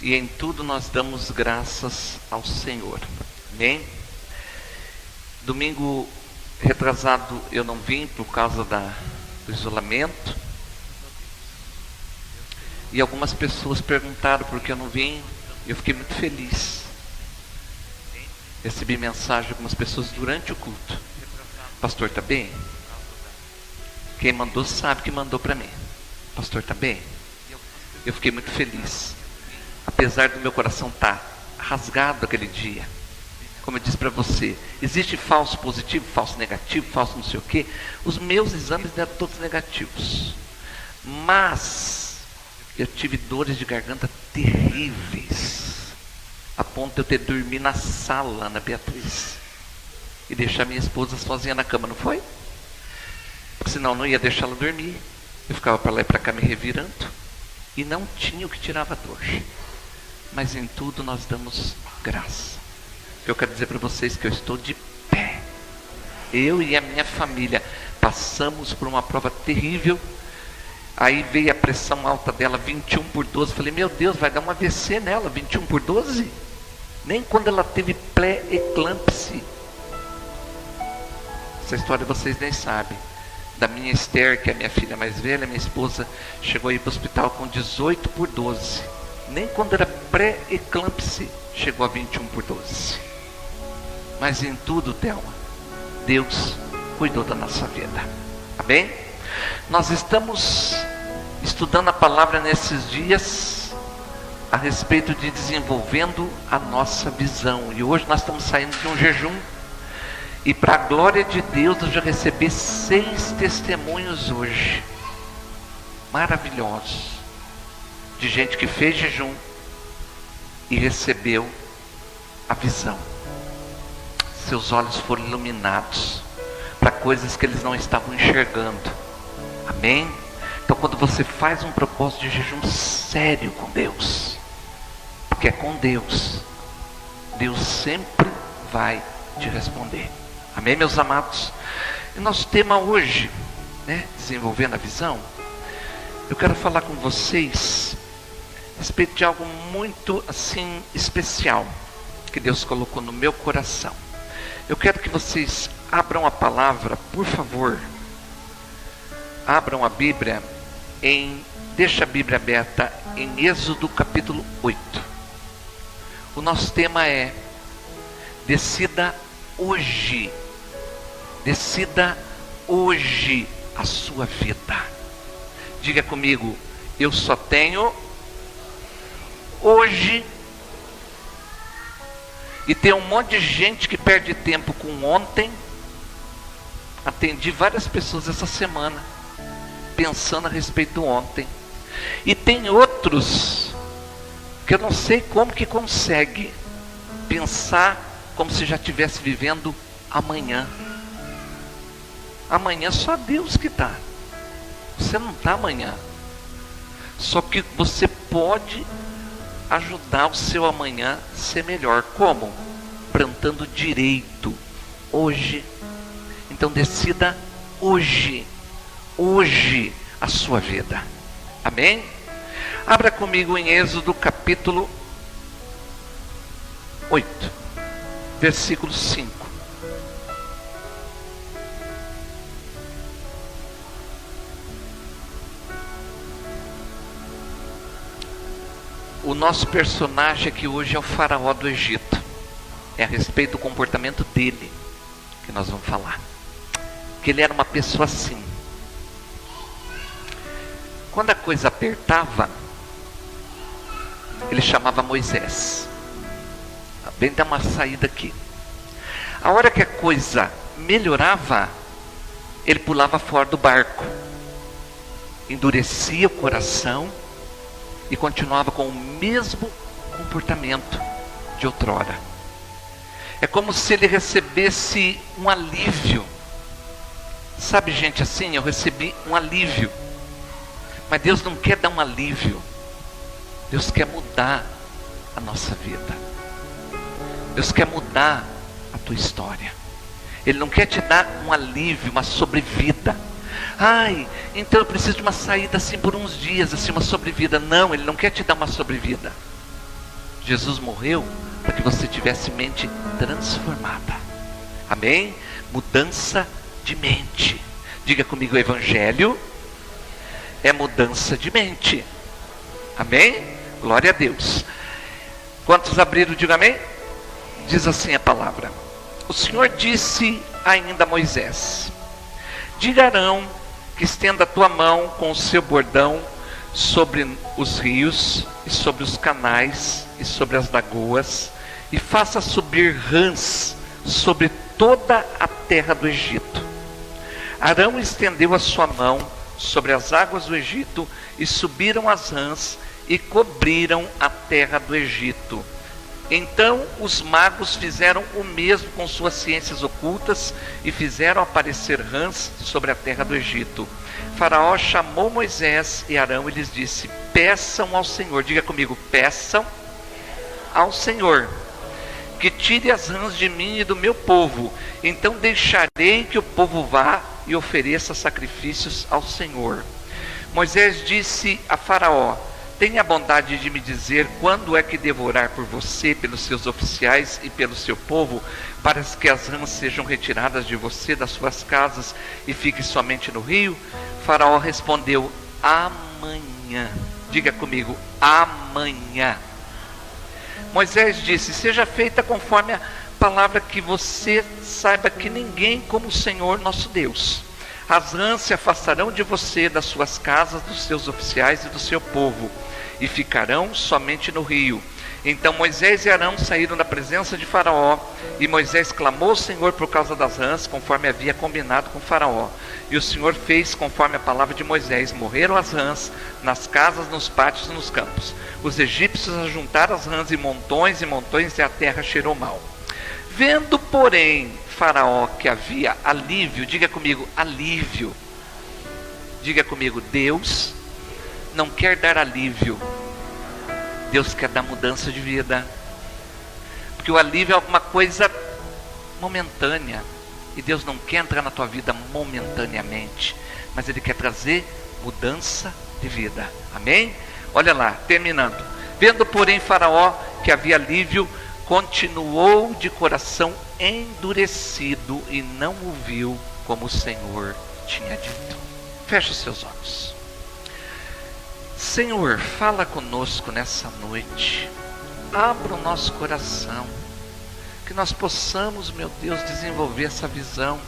e em tudo nós damos graças ao Senhor. Amém? Domingo retrasado eu não vim por causa do isolamento. E algumas pessoas perguntaram por que eu não vim. E eu fiquei muito feliz. Recebi mensagem de algumas pessoas durante o culto. Pastor, está bem? Quem mandou sabe que mandou para mim. Pastor, está bem? Eu fiquei muito feliz. Apesar do meu coração estar rasgado aquele dia. Como eu disse para você, existe falso positivo, falso negativo, falso não sei o quê. Os meus exames deram todos negativos. Mas eu tive dores de garganta terríveis. A ponto de eu ter dormido na sala, Ana Beatriz. E deixar minha esposa sozinha na cama, não foi? Porque senão eu não ia deixá-la dormir. Eu ficava para lá e para cá me revirando. E não tinha o que tirava a dor. Mas em tudo nós damos graça. Eu quero dizer para vocês que eu estou de pé. Eu e a minha família passamos por uma prova terrível. Aí veio a pressão alta dela, 21/12. Falei, meu Deus, vai dar um AVC nela, 21/12? Nem quando ela teve pré-eclâmpsia. Essa história vocês nem sabem. Da minha Esther, que é a minha filha mais velha, minha esposa chegou a ir para o hospital com 18/12. Nem quando era pré-eclâmpsia chegou a 21/12. Mas em tudo, Thelma, Deus cuidou da nossa vida. Amém? Nós estamos estudando a palavra nesses dias a respeito de desenvolvendo a nossa visão. E hoje nós estamos saindo de um jejum. E para a glória de Deus eu já recebi 6 testemunhos hoje. Maravilhosos. De gente que fez jejum e recebeu a visão. Seus olhos foram iluminados para coisas que eles não estavam enxergando. Amém? Então quando você faz um propósito de jejum sério com Deus, porque é com Deus, Deus sempre vai te responder. Amém, meus amados? E nosso tema hoje, desenvolvendo a visão, eu quero falar com vocês a respeito de algo muito assim especial que Deus colocou no meu coração. Eu quero que vocês abram a palavra, por favor. Abram a Bíblia deixa a Bíblia aberta em Êxodo capítulo 8. O nosso tema é decida hoje. Decida hoje a sua vida. Diga comigo, eu só tenho hoje. E tem um monte de gente que perde tempo com ontem. Atendi várias pessoas essa semana pensando a respeito do ontem. E tem outros que eu não sei como que consegue pensar como se já estivesse vivendo amanhã. Amanhã só Deus que está. Você não está amanhã. Só que você pode ajudar o seu amanhã a ser melhor. Como? Plantando direito hoje. Então decida hoje. Hoje a sua vida. Amém? Abra comigo em Êxodo capítulo 8, versículo 5. O nosso personagem aqui hoje é o faraó do Egito. É a respeito do comportamento dele que nós vamos falar. Que ele era uma pessoa assim. Quando a coisa apertava, ele chamava Moisés. Vem dar uma saída aqui. A hora que a coisa melhorava, ele pulava fora do barco. Endurecia o coração e continuava com o mesmo comportamento de outrora. É como se ele recebesse um alívio. Sabe, gente, assim, eu recebi um alívio. Mas Deus não quer dar um alívio. Deus quer mudar a nossa vida. Deus quer mudar a tua história. Ele não quer te dar um alívio, uma sobrevida. Ai, então eu preciso de uma saída assim por uns dias, assim, uma sobrevida. Não, Ele não quer te dar uma sobrevida. Jesus morreu para que você tivesse mente transformada. Amém? Mudança de mente. Diga comigo, o evangelho é mudança de mente. Amém? Glória a Deus. Quantos abriram? Diga amém. Diz assim a palavra: o Senhor disse ainda a Moisés: diga a Arão que estenda a tua mão com o seu bordão sobre os rios e sobre os canais e sobre as lagoas, e faça subir rãs sobre toda a terra do Egito. Arão estendeu a sua mão sobre as águas do Egito, e subiram as rãs e cobriram a terra do Egito. Então os magos fizeram o mesmo com suas ciências ocultas, e fizeram aparecer rãs sobre a terra do Egito. Faraó chamou Moisés e Arão e lhes disse: peçam ao Senhor, diga comigo, peçam ao Senhor, que tire as rãs de mim e do meu povo. Então deixarei que o povo vá e ofereça sacrifícios ao Senhor. Moisés disse a Faraó: tenha a bondade de me dizer quando é que devo orar por você, pelos seus oficiais e pelo seu povo, para que as rãs sejam retiradas de você, das suas casas, e fique somente no rio? Faraó respondeu: amanhã. Diga comigo, amanhã. Moisés disse: seja feita conforme a palavra, que você saiba que ninguém como o Senhor nosso Deus. As rãs se afastarão de você, das suas casas, dos seus oficiais e do seu povo, e ficarão somente no rio. Então Moisés e Arão saíram da presença de Faraó, e Moisés clamou ao Senhor por causa das rãs, conforme havia combinado com Faraó. E o Senhor fez conforme a palavra de Moisés. Morreram as rãs nas casas, nos pátios e nos campos. Os egípcios ajuntaram as rãs em montões, e a terra cheirou mal. Vendo, porém, Faraó que havia alívio, diga comigo, alívio. Diga comigo, Deus não quer dar alívio, Deus quer dar mudança de vida. Porque o alívio é alguma coisa momentânea, e Deus não quer entrar na tua vida momentaneamente, mas Ele quer trazer mudança de vida. Amém? Olha lá, terminando. Vendo, porém, Faraó que havia alívio, continuou de coração endurecido e não ouviu como o Senhor tinha dito. Feche os seus olhos. Senhor, fala conosco nessa noite. Abra o nosso coração, que nós possamos, meu Deus, desenvolver essa visão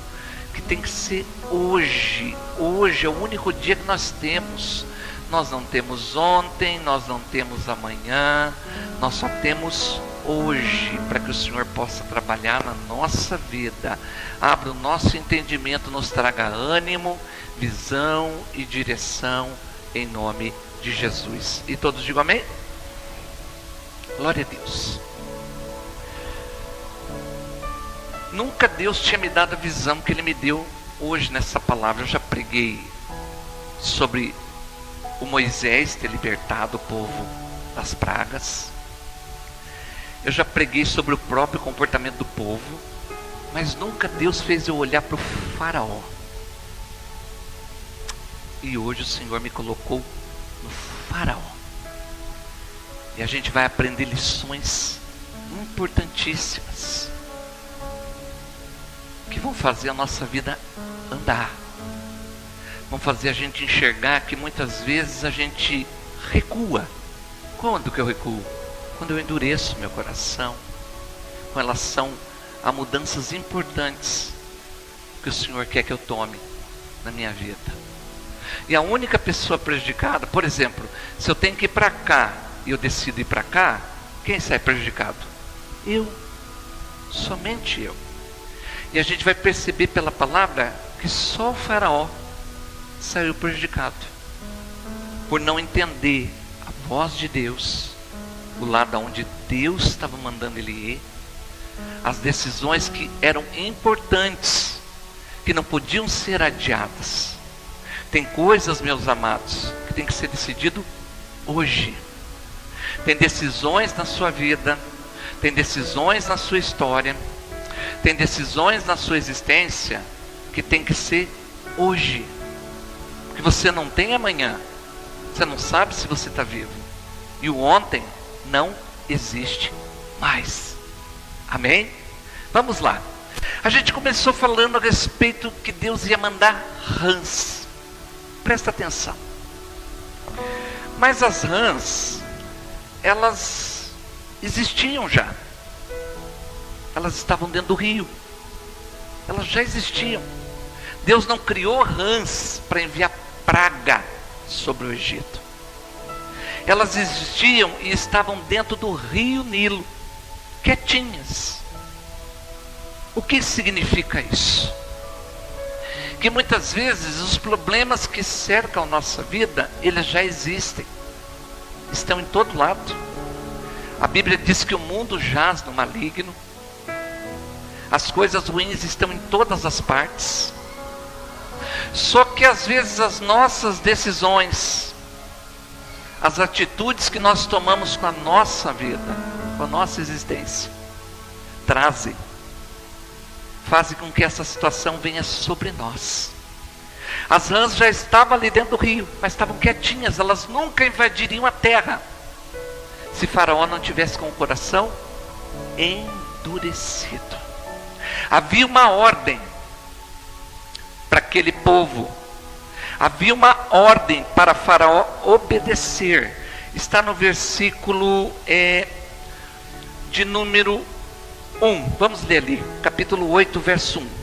que tem que ser hoje. Hoje é o único dia que nós temos. Nós não temos ontem, nós não temos amanhã, nós só temos hoje, para que o Senhor possa trabalhar na nossa vida. Abra o nosso entendimento, nos traga ânimo, visão e direção, em nome de Jesus. E todos digam amém? Glória a Deus. Nunca Deus tinha me dado a visão que Ele me deu hoje nessa palavra. Eu já preguei sobre o Moisés ter libertado o povo das pragas. Eu já preguei sobre o próprio comportamento do povo, mas nunca Deus fez eu olhar para o Faraó. E hoje o Senhor me colocou no Faraó. E a gente vai aprender lições importantíssimas, que vão fazer a nossa vida andar. Vão fazer a gente enxergar que muitas vezes a gente recua. Quando que eu recuo? Quando eu endureço meu coração com relação a mudanças importantes que o Senhor quer que eu tome na minha vida. E a única pessoa prejudicada, por exemplo, se eu tenho que ir para cá e eu decido ir para cá, quem sai prejudicado? Eu. Somente eu. E a gente vai perceber pela palavra que só o Faraó saiu prejudicado, por não entender a voz de Deus, o lado onde Deus estava mandando ele ir, as decisões que eram importantes, que não podiam ser adiadas. Tem coisas, meus amados, que tem que ser decidido hoje. Tem decisões na sua vida, tem decisões na sua história, tem decisões na sua existência que tem que ser hoje. Porque você não tem amanhã, você não sabe se você está vivo, e o ontem não existe mais. Amém? Vamos lá. A gente começou falando a respeito que Deus ia mandar rãs. Presta atenção. Mas as rãs, elas existiam já. Elas estavam dentro do rio. Elas já existiam. Deus não criou rãs para enviar praga sobre o Egito. Elas existiam e estavam dentro do rio Nilo, quietinhas. O que significa isso? Que muitas vezes os problemas que cercam a nossa vida, eles já existem. Estão em todo lado. A Bíblia diz que o mundo jaz no maligno. As coisas ruins estão em todas as partes. Só que às vezes as nossas decisões, as atitudes que nós tomamos com a nossa vida, com a nossa existência, fazem com que essa situação venha sobre nós. As rãs já estavam ali dentro do rio, mas estavam quietinhas, elas nunca invadiriam a terra, se Faraó não tivesse com o coração endurecido. Havia uma ordem para aquele povo, havia uma ordem para Faraó obedecer. Está no versículo de número 1, vamos ler ali, capítulo 8, verso 1.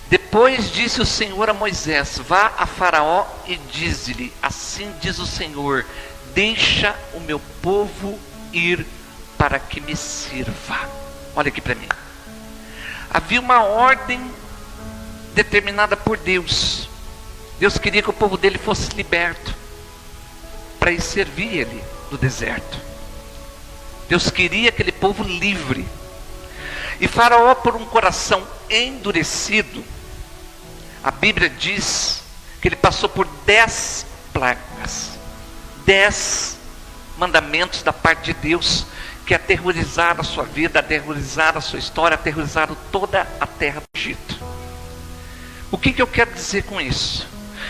Depois disse o Senhor a Moisés: vá a Faraó e diz-lhe, assim diz o Senhor, deixa o meu povo ir para que me sirva. Olha aqui para mim. Havia uma ordem determinada por Deus. Deus queria que o povo dele fosse liberto para ir servir ele no deserto. Deus queria aquele povo livre. E Faraó, por um coração endurecido, a Bíblia diz que ele passou por 10 plagas, 10 mandamentos da parte de Deus, que aterrorizaram a sua vida, aterrorizaram a sua história, aterrorizaram toda a terra do Egito. O que eu quero dizer com isso?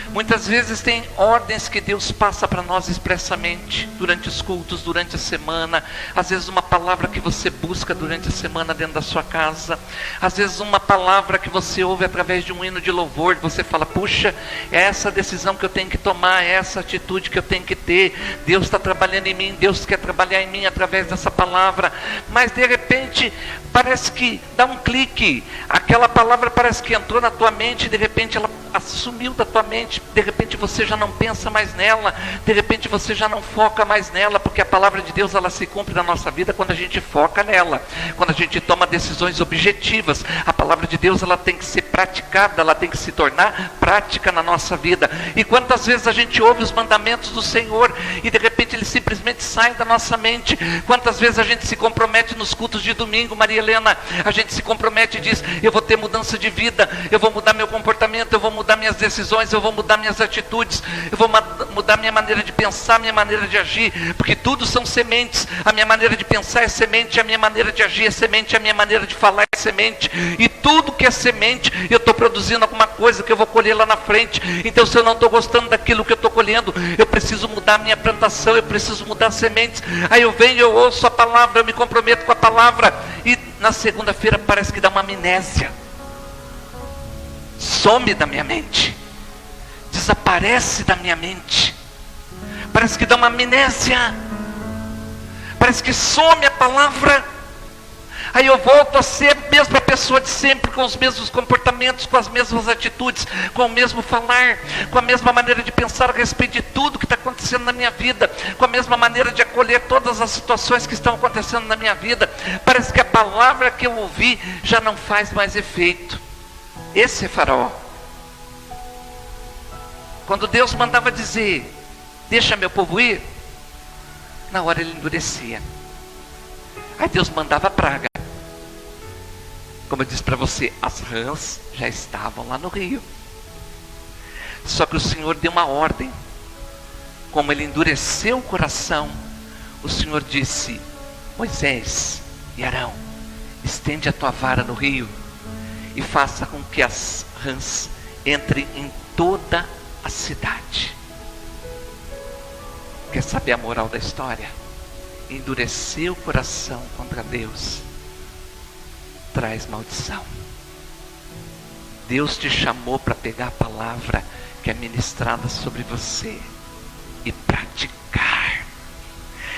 Muitas vezes tem ordens que Deus passa para nós expressamente, durante os cultos, durante a semana. Às vezes uma palavra que você busca durante a semana dentro da sua casa. Às vezes uma palavra que você ouve através de um hino de louvor. Você fala, puxa, é essa decisão que eu tenho que tomar, é essa atitude que eu tenho que ter. Deus está trabalhando em mim, Deus quer trabalhar em mim através dessa palavra. Mas de repente, parece que dá um clique. Aquela palavra parece que entrou na tua mente, de repente ela sumiu da tua mente. De repente você já não pensa mais nela, de repente você já não foca mais nela, porque a palavra de Deus ela se cumpre na nossa vida quando a gente foca nela, quando a gente toma decisões objetivas. A palavra de Deus ela tem que ser praticada, ela tem que se tornar prática na nossa vida. E quantas vezes a gente ouve os mandamentos do Senhor e de repente eles simplesmente saem da nossa mente? Quantas vezes a gente se compromete nos cultos de domingo, Maria Helena, a gente se compromete e diz, eu vou ter mudança de vida, eu vou mudar meu comportamento, eu vou mudar minhas decisões, eu vou mudar minhas atitudes, eu vou mudar minha maneira de pensar, minha maneira de agir, porque tudo são sementes. A minha maneira de pensar é semente, a minha maneira de agir é semente, a minha maneira de falar é semente, e tudo que é semente, eu estou produzindo alguma coisa que eu vou colher lá na frente. Então se eu não estou gostando daquilo que eu estou colhendo, eu preciso mudar a minha plantação, eu preciso mudar as sementes. Aí eu venho, eu ouço a palavra, eu me comprometo com a palavra, e na segunda-feira parece que dá uma amnésia, some da minha mente, desaparece da minha mente, parece que dá uma amnésia, parece que some a palavra. Aí eu volto a ser a mesma pessoa de sempre, com os mesmos comportamentos, com as mesmas atitudes, com o mesmo falar, com a mesma maneira de pensar a respeito de tudo que está acontecendo na minha vida, com a mesma maneira de acolher todas as situações que estão acontecendo na minha vida. Parece que a palavra que eu ouvi já não faz mais efeito. Esse é Faraó. Quando Deus mandava dizer, deixa meu povo ir, na hora ele endurecia. Aí Deus mandava praga. Como eu disse para você, as rãs já estavam lá no rio. Só que o Senhor deu uma ordem. Como ele endureceu o coração, o Senhor disse, Moisés e Arão, estende a tua vara no rio e faça com que as rãs entrem em toda a cidade. Quer saber a moral da história? endurecer o coração contra Deus traz maldição. Deus te chamou para pegar a palavra que é ministrada sobre você e praticar.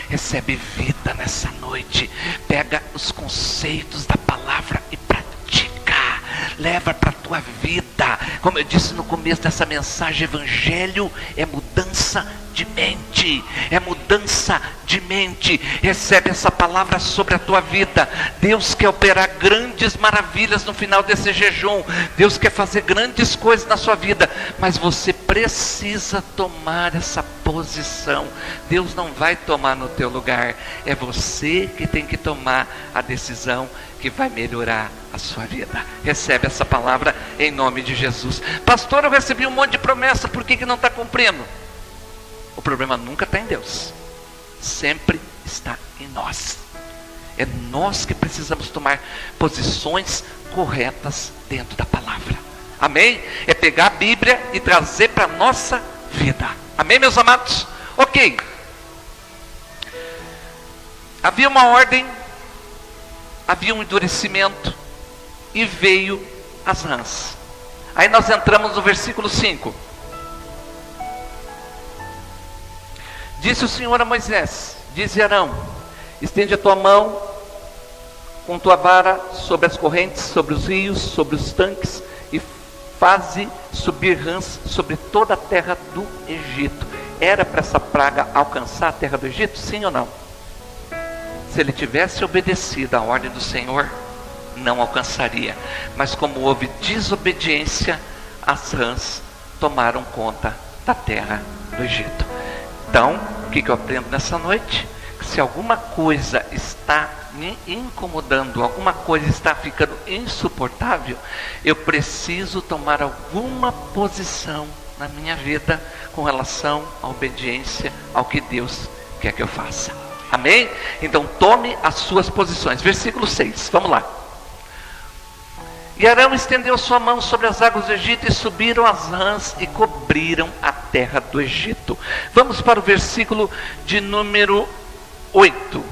Recebe vida nessa noite. Pega os conceitos da palavra e pratica. Leva para a tua vida. Como eu disse no começo dessa mensagem, evangelho é mudança de mente. É mudança de mente. Recebe essa palavra sobre a tua vida. Deus quer operar grandes maravilhas no final desse jejum. Deus quer fazer grandes coisas na sua vida. Mas você precisa tomar essa posição. Deus não vai tomar no teu lugar. É você que tem que tomar a decisão que vai melhorar a sua vida. Recebe essa palavra em nome de Jesus. Pastor, eu recebi um monte de promessa, por que não está cumprindo? O problema nunca está em Deus, sempre está em nós. É nós que precisamos tomar posições corretas dentro da palavra. Amém? É pegar a Bíblia e trazer para a nossa vida. Amém, meus amados? Ok. Havia uma ordem, havia um endurecimento e veio as rãs. Aí nós entramos no versículo 5. Disse o Senhor a Moisés, dize Arão, estende a tua mão com tua vara sobre as correntes, sobre os rios, sobre os tanques, e faze subir rãs sobre toda a terra do Egito. Era para essa praga alcançar a terra do Egito? Sim ou não? Se ele tivesse obedecido à ordem do Senhor, não alcançaria. Mas como houve desobediência, as rãs tomaram conta da terra do Egito. Então, o que eu aprendo nessa noite? Que se alguma coisa está me incomodando, alguma coisa está ficando insuportável, eu preciso tomar alguma posição na minha vida com relação à obediência ao que Deus quer que eu faça. Amém? Então tome as suas posições. Versículo 6, vamos lá. E Arão estendeu sua mão sobre as águas do Egito, e subiram as rãs e cobriram a terra do Egito. Vamos para o versículo de número 8.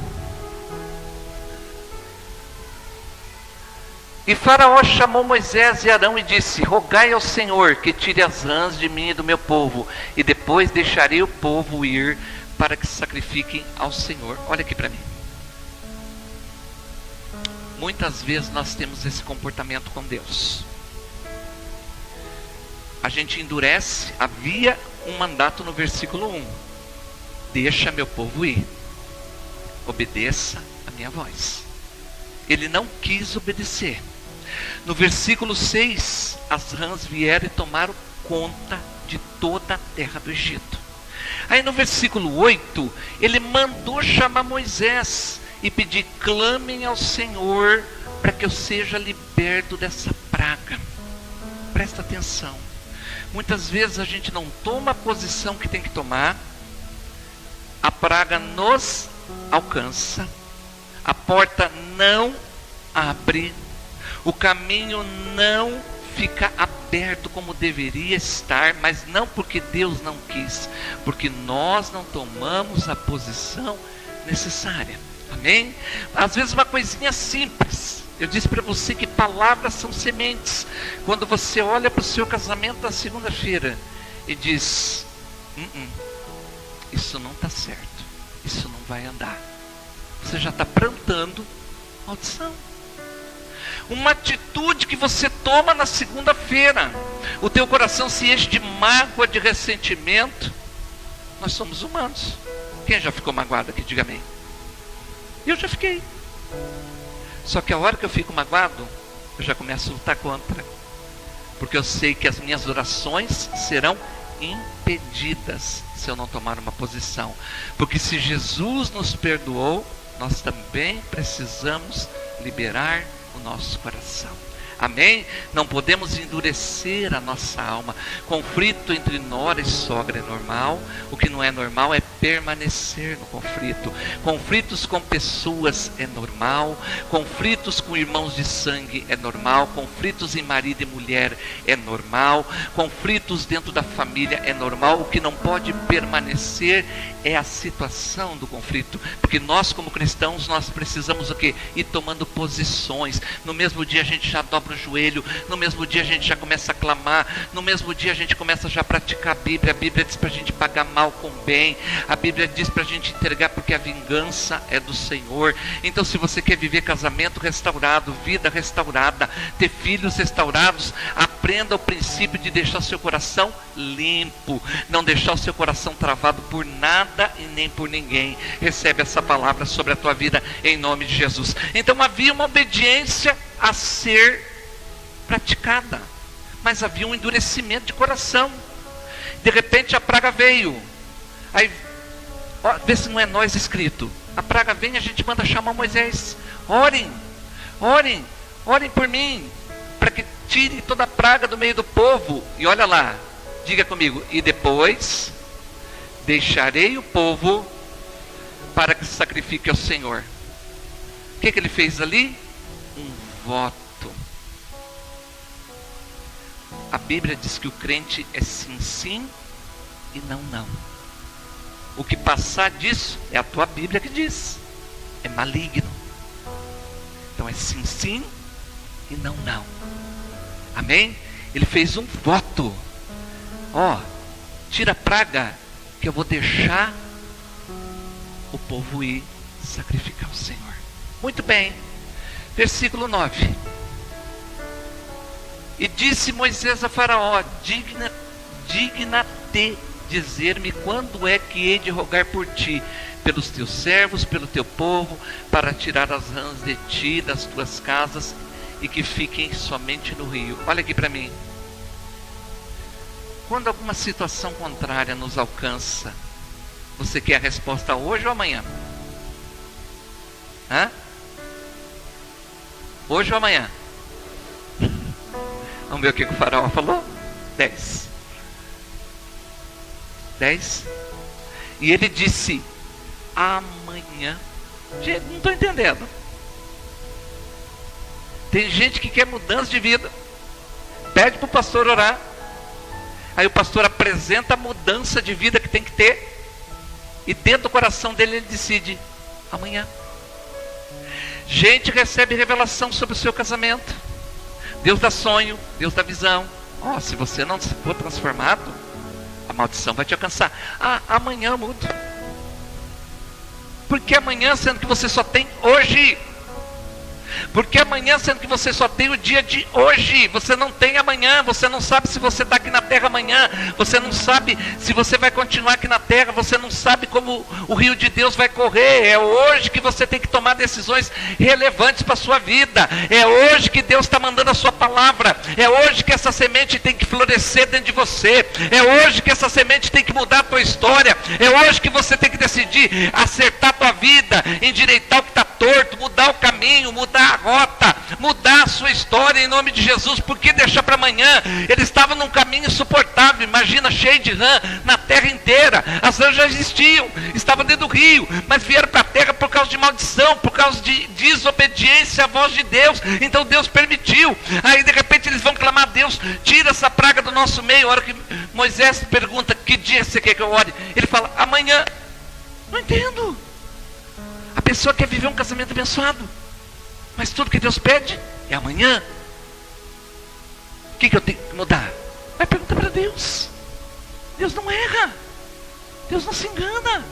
E Faraó chamou Moisés e Arão e disse, rogai ao Senhor que tire as rãs de mim e do meu povo, e depois deixarei o povo ir para que sacrifiquem ao Senhor. Olha aqui para mim. Muitas vezes nós temos esse comportamento com Deus. A gente endurece. Havia um mandato no versículo 1. Deixa meu povo ir. Obedeça a minha voz. Ele não quis obedecer. No versículo 6, as rãs vieram e tomaram conta de toda a terra do Egito. Aí no versículo 8, ele mandou chamar Moisés e pedir, clamem ao Senhor para que eu seja liberto dessa praga. Presta atenção. Muitas vezes a gente não toma a posição que tem que tomar, a praga nos alcança, a porta não abre, o caminho não fica aberto como deveria estar, mas não porque Deus não quis, porque nós não tomamos a posição necessária. Amém? Às vezes uma coisinha simples. Eu disse para você que palavras são sementes. Quando você olha para o seu casamento na segunda-feira e diz, isso não está certo, isso não vai andar, você já está plantando maldição. Uma atitude que você toma na segunda-feira, o teu coração se enche de mágoa, de ressentimento. Nós somos humanos. Quem já ficou magoado aqui? Diga amém. Eu já fiquei. Só que a hora que eu fico magoado, eu já começo a lutar contra. Porque eu sei que as minhas orações serão impedidas se eu não tomar uma posição. Porque se Jesus nos perdoou, nós também precisamos liberar o nosso coração. Amém? Não podemos endurecer a nossa alma. Conflito entre nora e sogra é normal. O que não é normal é permanecer no conflito. Conflitos com pessoas é normal, conflitos com irmãos de sangue é normal, conflitos em marido e mulher é normal, conflitos dentro da família é normal. O que não pode permanecer é a situação do conflito, porque nós como cristãos, nós precisamos o quê? Ir tomando posições. No mesmo dia a gente já dobra o joelho, no mesmo dia a gente já começa a clamar, no mesmo dia a gente começa já a praticar a Bíblia diz para a gente pagar mal com bem, a Bíblia diz para a gente entregar, porque a vingança é do Senhor. Então se você quer viver casamento restaurado, vida restaurada, ter filhos restaurados, aprenda o princípio de deixar seu coração limpo, não deixar o seu coração travado por nada e nem por ninguém. Recebe essa palavra sobre a tua vida em nome de Jesus. Então havia uma obediência a ser praticada, mas havia um endurecimento de coração. De repente a praga veio, aí vê se não é nós escrito, a praga vem, a gente manda chamar Moisés, orem por mim, para que tire toda a praga do meio do povo. E olha lá, diga comigo, e depois deixarei o povo para que se sacrifique ao Senhor. O que ele fez ali? Um voto. A Bíblia diz que o crente é sim, sim e não, não. O que passar disso é a tua Bíblia que diz. É maligno. Então é sim, sim e não, não. Amém? Ele fez um voto. Tira a praga, que eu vou deixar o povo ir sacrificar o Senhor. Muito bem. Versículo 9. E disse Moisés a Faraó: digna-te dizer-me quando é que hei de rogar por ti, pelos teus servos, pelo teu povo, para tirar as rãs de ti, das tuas casas, e que fiquem somente no rio. Olha aqui para mim. Quando alguma situação contrária nos alcança, você quer a resposta hoje ou amanhã? Hoje ou amanhã? Vamos ver o que o Faraó falou? 10. E ele disse: amanhã. Gente, não estou entendendo. Tem gente que quer mudança de vida, pede para o pastor orar, aí o pastor apresenta a mudança de vida que tem que ter, e dentro do coração dele ele decide: amanhã. Gente recebe revelação sobre o seu casamento, Deus dá sonho, Deus dá visão. Se você não for transformado, a maldição vai te alcançar. Amanhã eu mudo. Por que amanhã, sendo que você só tem hoje? Porque amanhã, sendo que você só tem o dia de hoje, você não tem amanhã, você não sabe se você está aqui na terra amanhã, você não sabe se você vai continuar aqui na terra, você não sabe como o rio de Deus vai correr. É hoje que você tem que tomar decisões relevantes para a sua vida, é hoje que Deus está mandando a sua palavra, é hoje que essa semente tem que florescer dentro de você, é hoje que essa semente tem que mudar a tua história, é hoje que você tem que decidir acertar a tua vida, endireitar o que está torto, mudar o caminho, mudar a rota, mudar a sua história em nome de Jesus. Por que deixar para amanhã? Ele estava num caminho insuportável, imagina, cheio de rã na terra inteira. As rãs já existiam, estavam dentro do rio, mas vieram para a terra por causa de maldição, por causa de desobediência à voz de Deus. Então Deus permitiu. Aí de repente eles vão clamar a Deus: tira essa praga do nosso meio. A hora que Moisés pergunta: que dia você quer que eu ore? Ele fala: amanhã. Não entendo. A pessoa quer viver um casamento abençoado, mas tudo que Deus pede é amanhã. O que eu tenho que mudar? Vai perguntar para Deus. Deus não erra, Deus não se engana.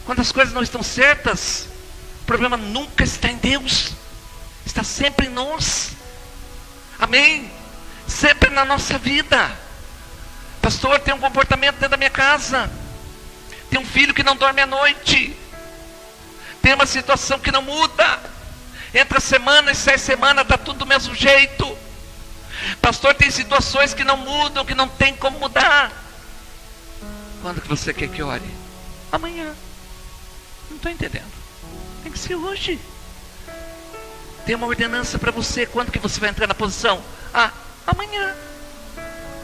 Quando as coisas não estão certas, o problema nunca está em Deus, está sempre em nós. Amém? Sempre na nossa vida. Pastor, tem um comportamento dentro da minha casa, tem um filho que não dorme à noite, tem uma situação que não muda, entra semana e sai semana, está tudo do mesmo jeito. Pastor, tem situações que não mudam, que não tem como mudar. Quando que você quer que ore? Amanhã. Não estou entendendo. Tem que ser hoje. Tem uma ordenança para você. Quando que você vai entrar na posição? Amanhã.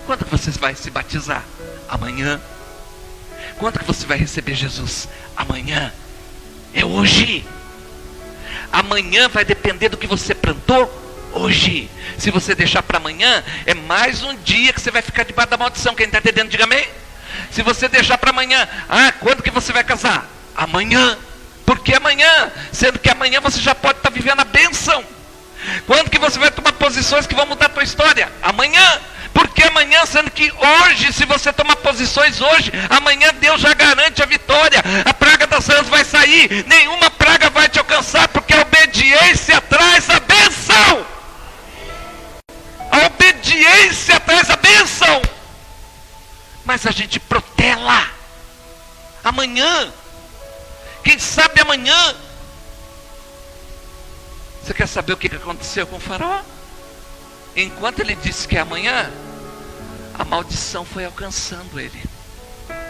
Quando que você vai se batizar? Amanhã. Quando que você vai receber Jesus? Amanhã. É hoje. Amanhã vai depender do que você plantou hoje. Se você deixar para amanhã, é mais um dia que você vai ficar debaixo da maldição. Quem está entendendo, diga amém. Se você deixar para amanhã, quando que você vai casar? Amanhã. Por que amanhã? Sendo que amanhã você já pode estar vivendo a bênção. Quando que você vai tomar posições que vão mudar a tua história? Amanhã. Por que amanhã? Sendo que hoje, se você tomar posições hoje, amanhã Deus já garante a vitória. A praga das rãs vai sair, nenhuma praga vai te alcançar, porque a obediência traz a bênção. A obediência traz a bênção. Mas a gente protela. Amanhã. Quem sabe amanhã. Você quer saber o que aconteceu com o faraó? Enquanto ele disse que é amanhã, a maldição foi alcançando ele.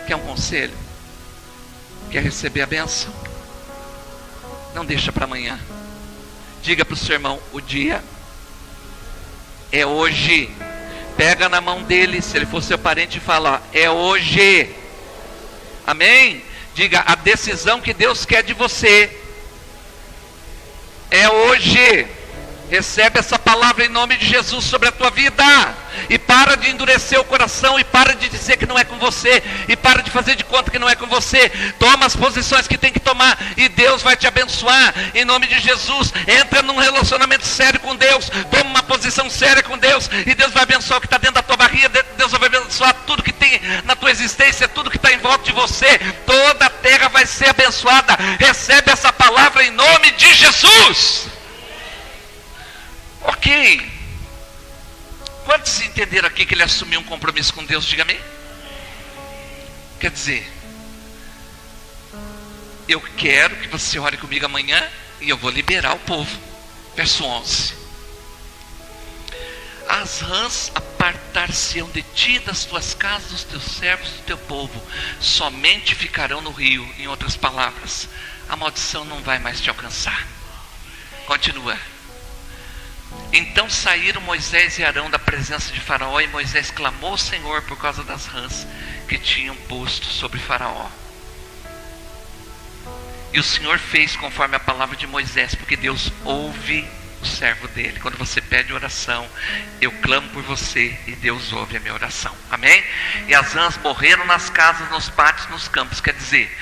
Quer um conselho? Quer receber a bênção? Não deixa para amanhã. Diga para o seu irmão, o dia é hoje. Pega na mão dele, se ele for seu parente, e fala, é hoje. Amém? Diga, a decisão que Deus quer de você é hoje. Recebe essa palavra em nome de Jesus sobre a tua vida. E para de endurecer o coração. E para de dizer que não é com você. E para de fazer de conta que não é com você. Toma as posições que tem que tomar. E Deus vai te abençoar em nome de Jesus. Entra num relacionamento sério com Deus. Toma uma posição séria com Deus. E Deus vai abençoar o que está dentro da tua barriga. Deus vai abençoar tudo que tem na tua existência. Tudo que está em volta de você. Toda a terra vai ser abençoada. Recebe essa palavra em nome de Jesus. Ok. Quantos entenderam aqui que ele assumiu um compromisso com Deus? Diga amém. Quer dizer, eu quero que você ore comigo amanhã e eu vou liberar o povo. Verso 11. As rãs apartar-se-ão de ti, das tuas casas, dos teus servos, do teu povo. Somente ficarão no rio. Em outras palavras, a maldição não vai mais te alcançar. Continua. Então saíram Moisés e Arão da presença de Faraó, e Moisés clamou ao Senhor por causa das rãs que tinham posto sobre Faraó. E o Senhor fez conforme a palavra de Moisés, porque Deus ouve o servo dele. Quando você pede oração, eu clamo por você e Deus ouve a minha oração. Amém? E as rãs morreram nas casas, nos pátios, nos campos. Quer dizer,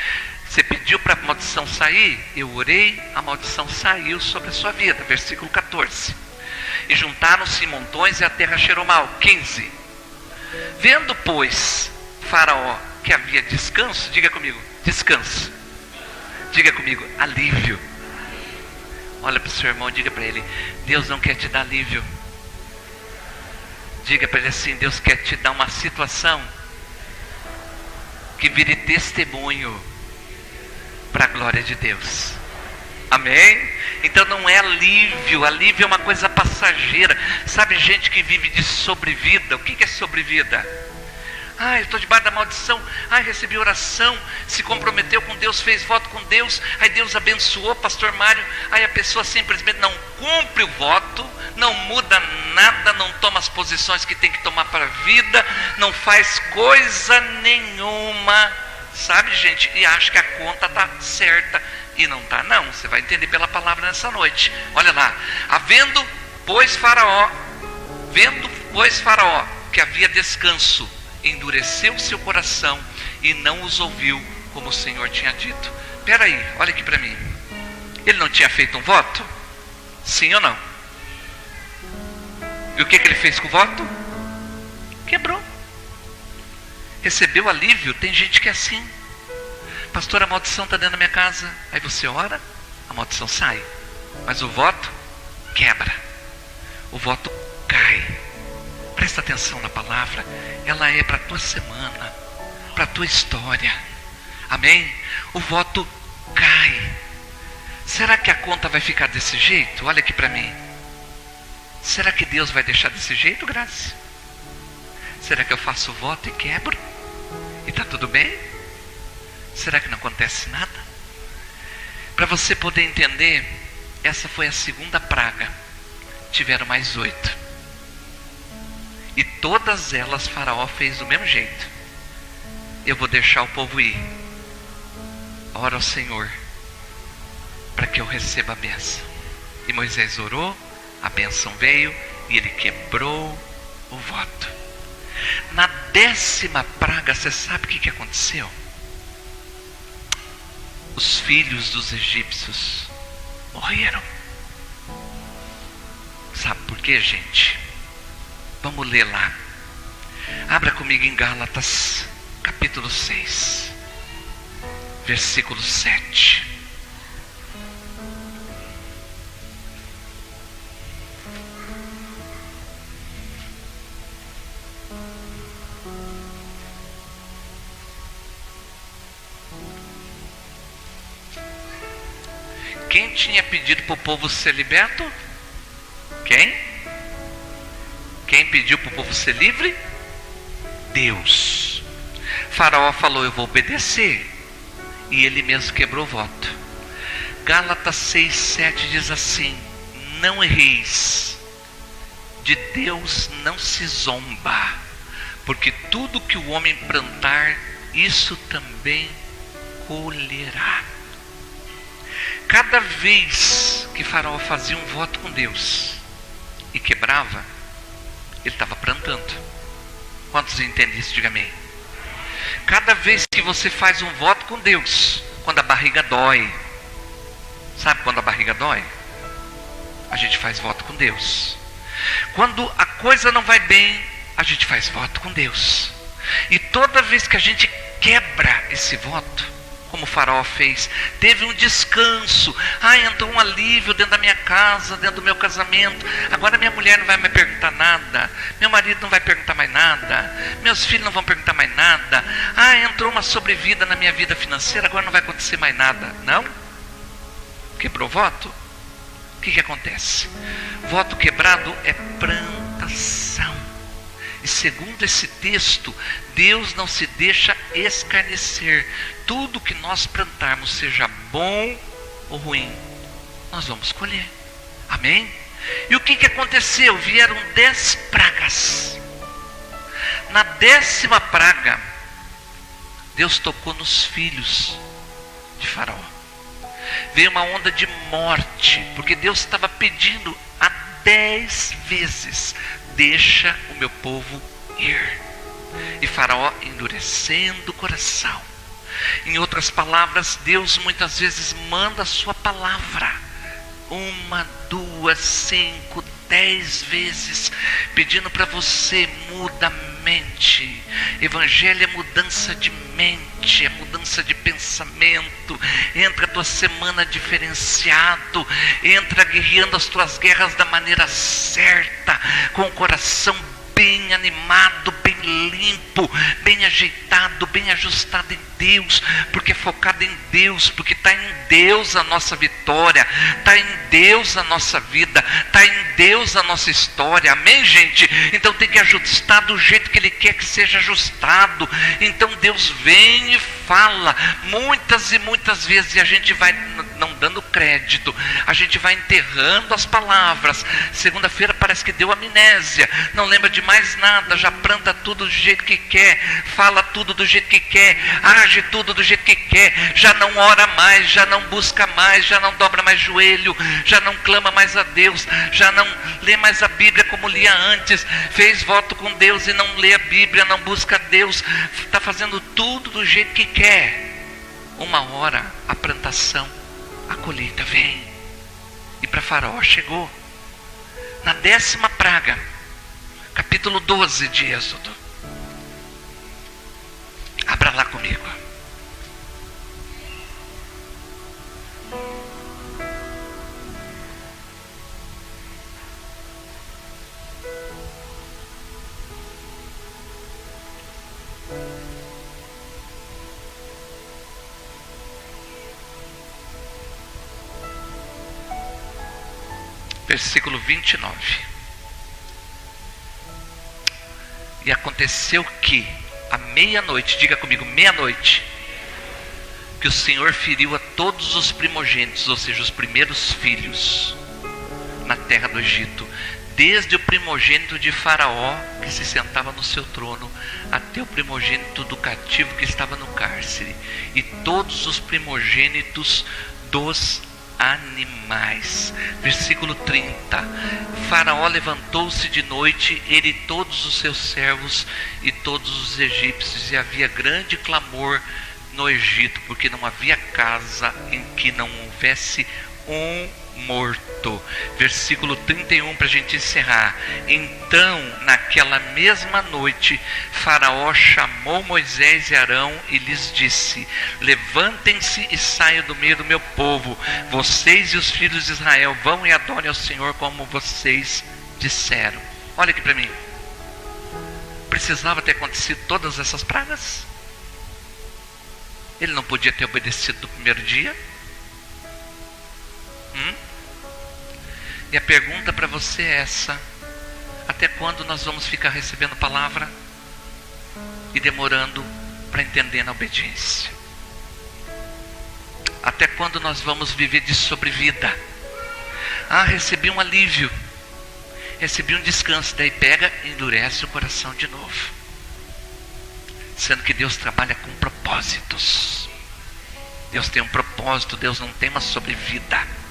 você pediu para a maldição sair, eu orei, a maldição saiu sobre a sua vida. Versículo 14. E juntaram-se montões e a terra cheirou mal. 15. Vendo, pois, Faraó que havia descanso, diga comigo, descanso. Diga comigo, alívio. Olha para o seu irmão, diga para ele, Deus não quer te dar alívio. Diga para ele assim, Deus quer te dar uma situação que vire testemunho para a glória de Deus. Amém? Então não é alívio. Alívio é uma coisa passageira. Sabe, gente que vive de sobrevida. O que é sobrevida? Eu estou debaixo da maldição. Recebi oração, se comprometeu com Deus, fez voto com Deus, aí Deus abençoou, pastor Mário. Aí a pessoa simplesmente não cumpre o voto, não muda nada, não toma as posições que tem que tomar para a vida, não faz coisa nenhuma, sabe, gente? E acha que a conta está certa. E não está não, você vai entender pela palavra nessa noite. Olha lá, vendo pois Faraó que havia descanso, endureceu seu coração e não os ouviu, como o Senhor tinha dito. Espera aí, olha aqui para mim. Ele não tinha feito um voto? Sim ou não? E o que ele fez com o voto? Quebrou. Recebeu alívio. Tem gente que é assim. Pastor, a maldição está dentro da minha casa. Aí você ora, a maldição sai. Mas o voto quebra. O voto cai. Presta atenção na palavra. Ela é para a tua semana, para a tua história. Amém? O voto cai. Será que a conta vai ficar desse jeito? Olha aqui para mim. Será que Deus vai deixar desse jeito, Graça? Será que eu faço o voto e quebro? E está tudo bem? Será que não acontece nada? Para você poder entender, essa foi a segunda praga. Tiveram mais 8. E todas elas Faraó fez do mesmo jeito. eu vou deixar o povo ir. Ora ao Senhor, para que eu receba a bênção. E Moisés orou, a bênção veio, e ele quebrou o voto. Na 10ª praga, você sabe o que aconteceu? Os filhos dos egípcios morreram. Sabe por quê, gente? Vamos ler lá. Abra comigo em Gálatas, capítulo 6, versículo 7. Quem tinha pedido para o povo ser liberto? Quem? Quem pediu para o povo ser livre? Deus. Faraó falou: eu vou obedecer. E ele mesmo quebrou o voto. Gálatas 6:7 diz assim: não erreis, de Deus não se zomba, porque tudo que o homem plantar, isso também colherá. Cada vez que Faraó fazia um voto com Deus e quebrava, ele estava plantando. Quantos entendem isso? Diga amém. Cada vez que você faz um voto com Deus, quando a barriga dói, sabe quando a barriga dói? A gente faz voto com Deus. Quando a coisa não vai bem, a gente faz voto com Deus. E toda vez que a gente quebra esse voto, como o Faraó fez, teve um descanso. Entrou um alívio dentro da minha casa, dentro do meu casamento. Agora minha mulher não vai me perguntar nada, meu marido não vai perguntar mais nada, meus filhos não vão perguntar mais nada. Entrou uma sobrevida na minha vida financeira, agora não vai acontecer mais nada. Não? Quebrou voto? O que acontece? Voto quebrado é plantação. E segundo esse texto, Deus não se deixa escarnecer. Tudo que nós plantarmos, seja bom ou ruim, nós vamos colher. Amém? E o que aconteceu? Vieram 10 pragas. Na 10ª praga, Deus tocou nos filhos de Faraó. Veio uma onda de morte, porque Deus estava pedindo há 10 vezes: deixa o meu povo ir. E Faraó endurecendo o coração. Em outras palavras, Deus muitas vezes manda a sua palavra 1, 2, 5, 10 vezes, pedindo para você: muda a mente. Evangelho é mudança de mente, é mudança de pensamento. Entra a tua semana diferenciado, entra guerreando as tuas guerras da maneira certa, com o coração bem animado, bem limpo, bem ajeitado, bem ajustado em Deus, porque é focado em Deus, porque está em Deus a nossa vitória, está em Deus a nossa vida, está em Deus a nossa história. Amém, gente? Então tem que ajustar do jeito que Ele quer que seja ajustado. Então Deus vem e fala muitas e muitas vezes, e a gente vai não dando crédito, a gente vai enterrando as palavras. Segunda-feira parece que deu amnésia, não lembra de mais nada, já planta tudo do jeito que quer, fala tudo do jeito que quer, age tudo do jeito que quer, já não ora mais, já não busca mais, já não dobra mais joelho, já não clama mais a Deus, já não lê mais a Bíblia como lia antes, fez voto com Deus e não lê a Bíblia, não busca Deus, está fazendo tudo do jeito que quer. Uma hora a plantação, a colheita vem. E para Faraó chegou na 10ª praga, capítulo 12 de Êxodo. Abra lá comigo. Versículo 29. E aconteceu que à meia-noite, diga comigo, meia-noite, que o Senhor feriu a todos os primogênitos, ou seja, os primeiros filhos na terra do Egito, desde o primogênito de Faraó, que se sentava no seu trono, até o primogênito do cativo que estava no cárcere, e todos os primogênitos dos animais. Versículo 30. Faraó levantou-se de noite, ele e todos os seus servos e todos os egípcios, e havia grande clamor no Egito, porque não havia casa em que não houvesse um morto. Versículo 31, para a gente encerrar. Então, naquela mesma noite, Faraó chamou Moisés e Arão e lhes disse: levantem-se e saiam do meio do meu povo, vocês e os filhos de Israel, vão e adorem ao Senhor como vocês disseram. Olha aqui para mim. Precisava ter acontecido todas essas pragas? Ele não podia ter obedecido no primeiro dia? E a pergunta para você é essa: até quando nós vamos ficar recebendo palavra e demorando para entender na obediência? Até quando nós vamos viver de sobrevida? Recebi um alívio, recebi um descanso, daí pega e endurece o coração de novo. Sendo que Deus trabalha com propósitos. Deus tem um propósito, Deus não tem uma sobrevida.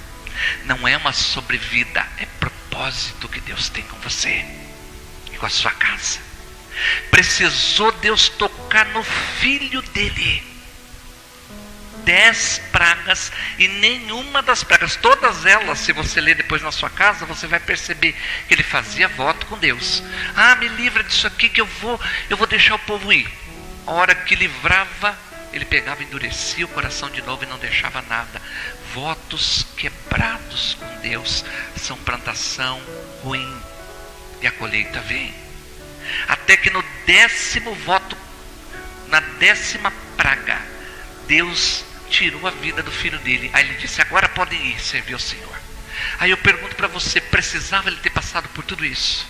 Não é uma sobrevida, é propósito que Deus tem com você e com a sua casa. Precisou Deus tocar no filho dele. 10 pragas, e nenhuma das pragas, todas elas, se você ler depois na sua casa, você vai perceber que ele fazia voto com Deus. Me livra disso aqui que eu vou deixar o povo ir. A hora que livrava, ele pegava e endurecia o coração de novo e não deixava nada. Votos quebrados com Deus são plantação ruim, e a colheita vem. Até que no 10º voto, na 10ª praga, Deus tirou a vida do filho dele. Aí ele disse: agora podem ir servir ao Senhor. Aí eu pergunto para você: precisava ele ter passado por tudo isso?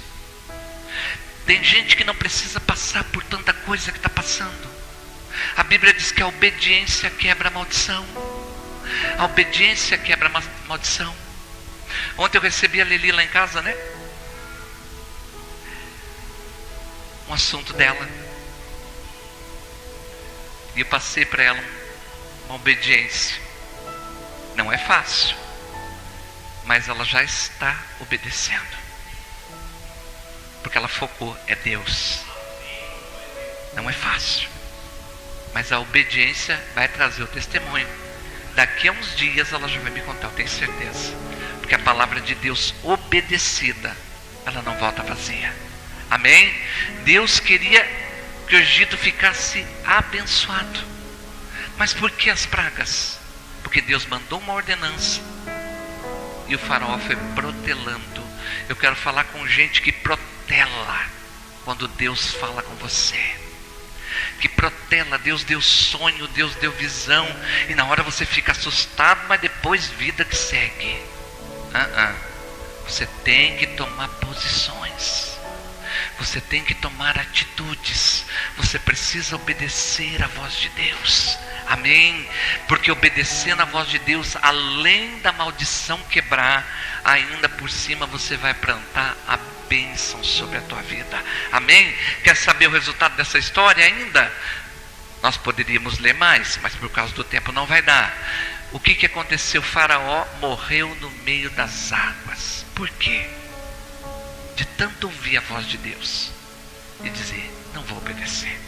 Tem gente que não precisa passar por tanta coisa que está passando. A Bíblia diz que a obediência quebra a maldição. A obediência quebra a maldição. Ontem eu recebi a Lili lá em casa, né? Um assunto dela. E eu passei para ela uma obediência. Não é fácil, mas ela já está obedecendo. Porque ela focou, é Deus. Não é fácil, mas a obediência vai trazer o testemunho. Daqui a uns dias ela já vai me contar, eu tenho certeza. Porque a palavra de Deus obedecida, ela não volta vazia. Amém? Deus queria que o Egito ficasse abençoado. Mas por que as pragas? Porque Deus mandou uma ordenança e o faraó foi protelando. Eu quero falar com gente que protela quando Deus fala com você. Que protela, Deus deu sonho, Deus deu visão, e na hora você fica assustado, mas depois vida que segue. Você tem que tomar posições. Você tem que tomar atitudes. Você precisa obedecer à voz de Deus. Amém? Porque obedecendo à voz de Deus, além da maldição quebrar, ainda por cima você vai plantar a bênção sobre a tua vida. Amém? Quer saber o resultado dessa história ainda? Nós poderíamos ler mais, mas por causa do tempo não vai dar. O que aconteceu? O faraó morreu no meio das águas. Por quê? De tanto ouvir a voz de Deus e dizer: não vou obedecer.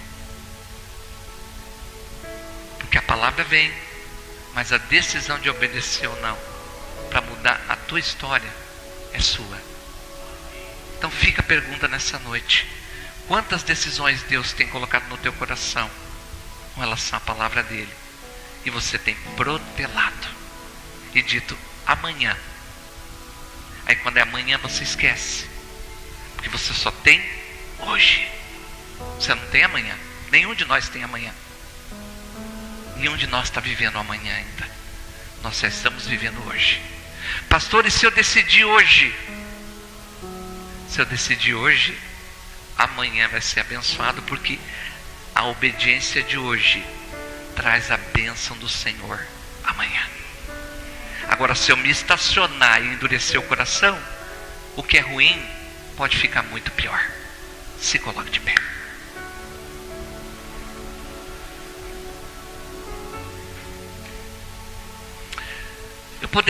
Porque a palavra vem, mas a decisão de obedecer ou não, para mudar a tua história, é sua. Então fica a pergunta nessa noite: quantas decisões Deus tem colocado no teu coração com relação à palavra dele, e você tem protelado e dito amanhã? Aí quando é amanhã você esquece, porque você só tem hoje. Você não tem amanhã. Nenhum de nós tem amanhã. Nenhum de nós está vivendo amanhã ainda. Nós só estamos vivendo hoje. Pastor, e se eu decidir hoje? Se eu decidir hoje, amanhã vai ser abençoado, porque a obediência de hoje traz a bênção do Senhor amanhã. Agora, se eu me estacionar e endurecer o coração, O que é ruim pode ficar muito pior. Se coloque de pé. Eu poderia